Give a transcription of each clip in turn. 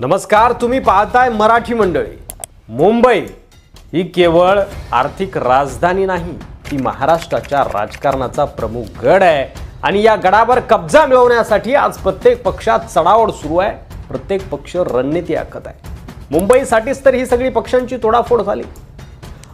नमस्कार, तुम्ही पाहताय मराठी मंडळी। मुंबई ही केवळ आर्थिक राजधानी नाही, ती महाराष्ट्राच्या राजकारणाचा प्रमुख गड आहे आणि या गडावर कब्जा मिळवण्यासाठी आज प्रत्येक पक्षात चढाओढ सुरू आहे। प्रत्येक पक्ष रणनीती आखत आहे। मुंबईसाठीच तर ही सगळी पक्षांची तोडाफोड झाली।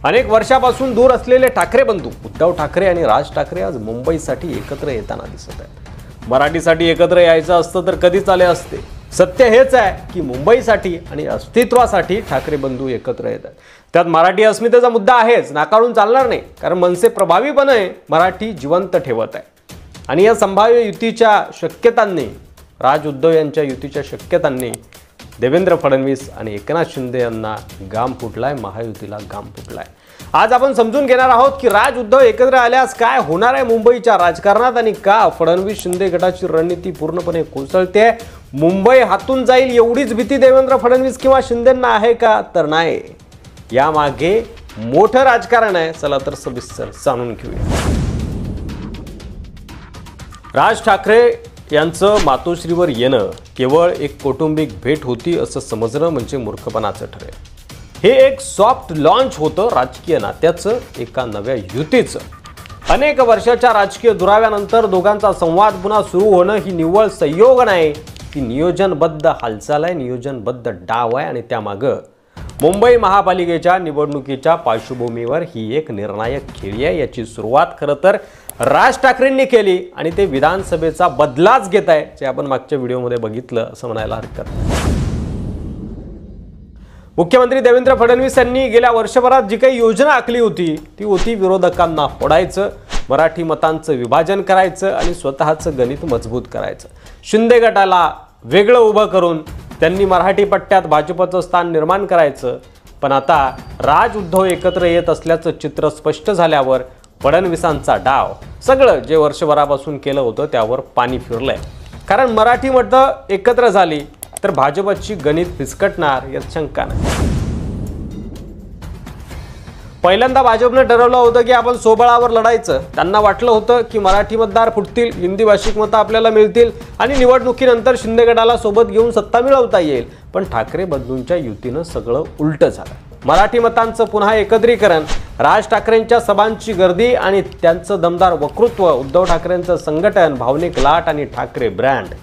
अनेक वर्षापासून दूर असलेले ठाकरे बंधू उद्धव ठाकरे आणि राज ठाकरे आज मुंबईसाठी एकत्र येताना दिसत आहेत। मराठीसाठी एकत्र यायचं असतं तर कधीच आले असते। सत्य हेच आहे की मुंबईसाठी आणि अस्तित्वासाठी ठाकरे बंधू एकत्र येतात। त्यात मराठी अस्मितेचा मुद्दा आहेच, नाकारून चालणार नाही, कारण मनसे प्रभावीपणे मराठी जिवंत ठेवत आहे। आणि या संभाव्य युतीच्या शक्यतांनी, राज उद्धव यांच्या युतीच्या शक्यतांनी देवेंद्र फडणवीस आणि एकनाथ शिंदे यांना गाम फुटलाय, महायुतीला गाम फुटलाय। आज आपण समजून घेणार आहोत की राज उद्धव एकत्र आल्यास काय होणार आहे मुंबईच्या राजकारणात आणि का फडणवीस शिंदे गटाची रणनीती पूर्णपणे कोसळते। मुंबई हातून जाईल एवढीच भीती देवेंद्र फडणवीस किंवा शिंदेंना आहे का? तर नाही, यामागे मोठं राजकारण आहे। चला तर सविस्तर जाणून घेऊया। राज ठाकरे यांचं मातोश्रीवर येणं केवळ एक कौटुंबिक भेट होती असं समजणं म्हणजे मूर्खपणाचं ठरेल। हे एक सॉफ्ट लॉन्च होतं राजकीय नात्याचं, एका नव्या युतीचं। अनेक वर्षाच्या राजकीय दुराव्यानंतर दोघांचा संवाद पुन्हा सुरू होणं ही निव्वळ संयोग नाही, ती नियोजनबद्ध हालचाल आहे, नियोजनबद्ध डाव आहे। आणि त्यामागं मुंबई महापालिकेच्या निवडणुकीच्या पार्श्वभूमीवर ही एक निर्णायक खेळी आहे। याची सुरुवात खरं तर राज ठाकरेंनी केली आणि ते विधानसभेचा बदलाच घेत आहे, जे आपण मागच्या व्हिडिओमध्ये बघितलं असं म्हणायला हरकत नाही। मुख्यमंत्री देवेंद्र फडणवीस यांनी गेल्या वर्षभरात जी काही योजना आखली होती ती होती विरोधकांना फोडायचं, मराठी मतांचं विभाजन करायचं आणि स्वतःचं गणित मजबूत करायचं। शिंदे गटाला वेगळं उभं करून त्यांनी मराठी पट्ट्यात भाजपचं स्थान निर्माण करायचं। पण आता राज उद्धव एकत्र येत असल्याचं चित्र स्पष्ट झाल्यावर फडणवीसांचा डाव, सगळं जे वर्षभरापासून केलं होतं त्यावर पाणी फिरलंय। कारण मराठी मतं एकत्र झाली तर भाजपची गणित फिसकटणार यात शंका नाही। पहिल्यांदा भाजपने ठरवलं होतं की आपण सोबळावर लढायचं। त्यांना वाटलं होतं की मराठी मतदार फुटतील, हिंदी भाषिक मतं आपल्याला मिळतील आणि निवडणुकीनंतर शिंदे गटाला सोबत घेऊन सत्ता मिळवता येईल। पण ठाकरे बंधूंच्या युतीनं सगळं उलटं झालं। मराठी मतांचं पुन्हा एकत्रीकरण, राज ठाकरेंच्या सभांची गर्दी आणि त्यांचं दमदार वक्तृत्व, उद्धव ठाकरेंचं संघटन, भावनिक लाट आणि ठाकरे ब्रँड,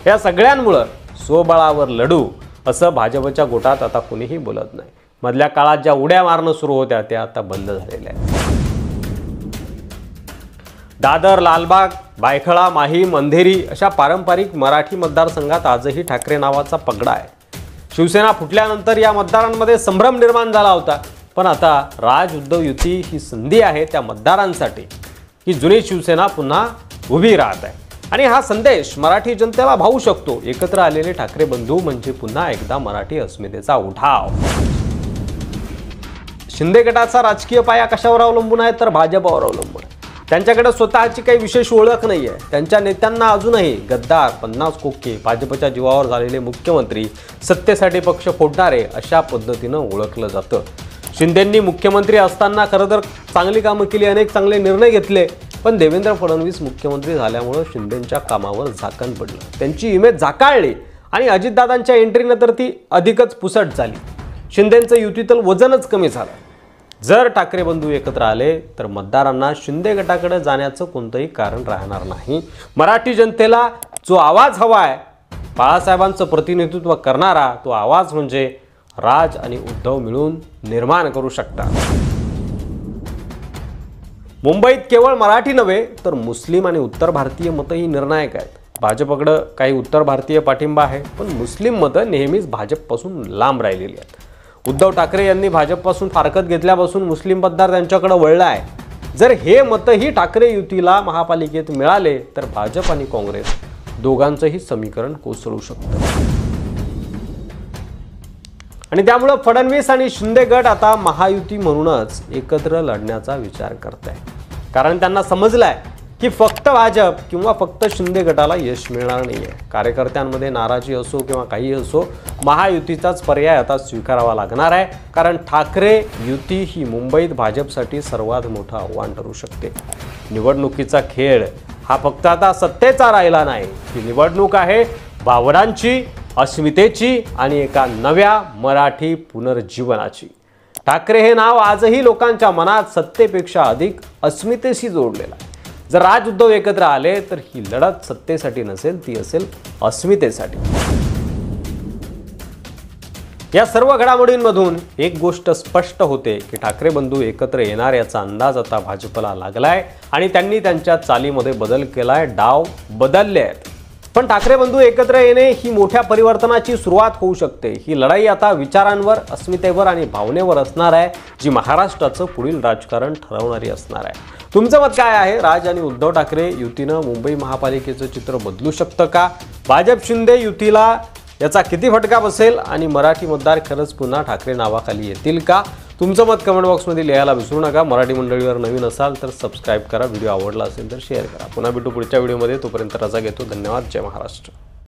या सगळ्यांमुळं स्वबळावर लढू असं भाजपच्या गोटात आता कुणीही बोलत नाही। मधल्या काळात ज्या उड्या मारणं सुरू होत्या त्या आता बंद झालेल्या आहेत। दादर, लालबाग, बायखळा, माहीम, अंधेरी अशा पारंपरिक मराठी मतदारसंघात आजही ठाकरे नावाचा पगडा आहे। शिवसेना फुटल्यानंतर या मतदारांमध्ये संभ्रम निर्माण झाला होता, पण आता राज उद्धव युती ही संधी आहे त्या मतदारांसाठी की जुनी शिवसेना पुन्हा उभी राहत आहे। आणि हा संदेश मराठी जनतेला भावू शकतो। एकत्र आलेले ठाकरे बंधू म्हणजे पुन्हा एकदा मराठी अस्मितेचा उठाव। शिंदे गटाचा राजकीय पाया कशावर अवलंबून आहे तर भाजपवर अवलंबून आहे। त्यांच्याकडे स्वतःची काही विशेष ओळख नाही आहे। त्यांच्या नेत्यांना अजूनही गद्दार, 50 कोके, भाजपच्या जीवावर झालेले मुख्यमंत्री, सत्तेसाठी पक्ष फोडणारे अशा पद्धतीनं ओळखलं जातं। शिंदेंनी मुख्यमंत्री असताना खरं तर चांगली कामं केली, अनेक चांगले निर्णय घेतले, पण देवेंद्र फडणवीस मुख्यमंत्री झाल्यामुळे शिंदेंच्या कामावर झाकण पडलं, त्यांची इमेज झाकाळली आणि अजितदादांच्या एंट्रीनं तर ती अधिकच पुसट झाली। शिंदेंचं युतीतलं वजनच कमी झालं। जर ठाकरे बंधू एकत्र आले तर मतदारांना शिंदे गटाकडे जाण्याचं कोणतंही कारण राहणार नाही। मराठी जनतेला जो आवाज हवा आहे, बाळासाहेबांचं प्रतिनिधित्व करणारा, तो आवाज म्हणजे राज आणि उद्धव मिळून निर्माण करू शकतात। मुंबईत केवळ मराठी नव्हे तर मुस्लिम आणि उत्तर भारतीय मतंही निर्णायक आहेत। भाजपकडे काही उत्तर भारतीय पाठिंबा आहे, पण मुस्लिम मतं नेहमीच भाजपपासून लांब राहिलेली आहेत। उद्धव ठाकरे यांनी भाजपपासून फारकत घेतल्यापासून मुस्लिम मतदार त्यांच्याकडे वळला आहे। जर हे मतही ठाकरे युतीला महापालिकेत मिळाले तर भाजप आणि काँग्रेस दोघांचंही समीकरण कोसळू शकतं। आणि त्यामुळे फडणवीस आणि शिंदे गट आता महायुती म्हणूनच एकत्र लढण्याचा विचार करत आहे। कारण त्यांना समजलंय की फक्त भाजप किंवा फक्त शिंदे गटाला यश मिळणार नाहीये। कार्यकर्त्यांमध्ये नाराजी असो किंवा काही असो, महायुतीचाच पर्याय आता स्वीकारावा लागणार आहे। कारण ठाकरे युती ही मुंबईत भाजपसाठी सर्वात मोठं आव्हान ठरू शकते। निवडणुकीचा खेळ हा फक्त आता सत्तेचा राहिला नाही, ही निवडणूक आहे भावनांची, अस्मितेची आणि एका नव्या मराठी पुनर्जीवनाची। ठाकरे हे नाव आजही लोकांच्या मनात सत्तेपेक्षा अधिक अस्मितेशी जोडलेलं आहे। जर राज उद्धव एकत्र आले तर ही लढत सत्तेसाठी नसेल, ती असेल अस्मितेसाठी। या सर्व घडामोडींमधून एक गोष्ट स्पष्ट होते की ठाकरे बंधू एकत्र येणार याचा अंदाज आता भाजपला लागलाय आणि त्यांनी त्यांच्या चालीमध्ये बदल केलाय, डाव बदलले आहेत। पण ठाकरे बंधू एकत्र येणे ही मोठ्या परिवर्तनाची सुरुवात होऊ शकते। ही लढाई आता विचारांवर, अस्मितेवर आणि भावनेवर असणार आहे, जी महाराष्ट्राचं पुढील राजकारण ठरवणारी असणार आहे। तुमचं मत काय आहे? राज आणि उद्धव ठाकरे युतीनं मुंबई महापालिकेचं चित्र बदलू शकतं का? भाजप शिंदे युतीला याचा किती फटका बसेल आणि मराठी मतदार खरंच पुन्हा ठाकरे नावाखाली येतील का? तुमचं मत कमेंट बॉक्समध्ये लिहायला विसरू नका। मराठी मंडळीवर नवीन असाल तर सबस्क्राईब करा, व्हिडिओ आवडला असेल तर शेअर करा। पुन्हा भेटू पुढच्या व्हिडिओमध्ये, तोपर्यंत रजा घेतो। धन्यवाद। जय महाराष्ट्र।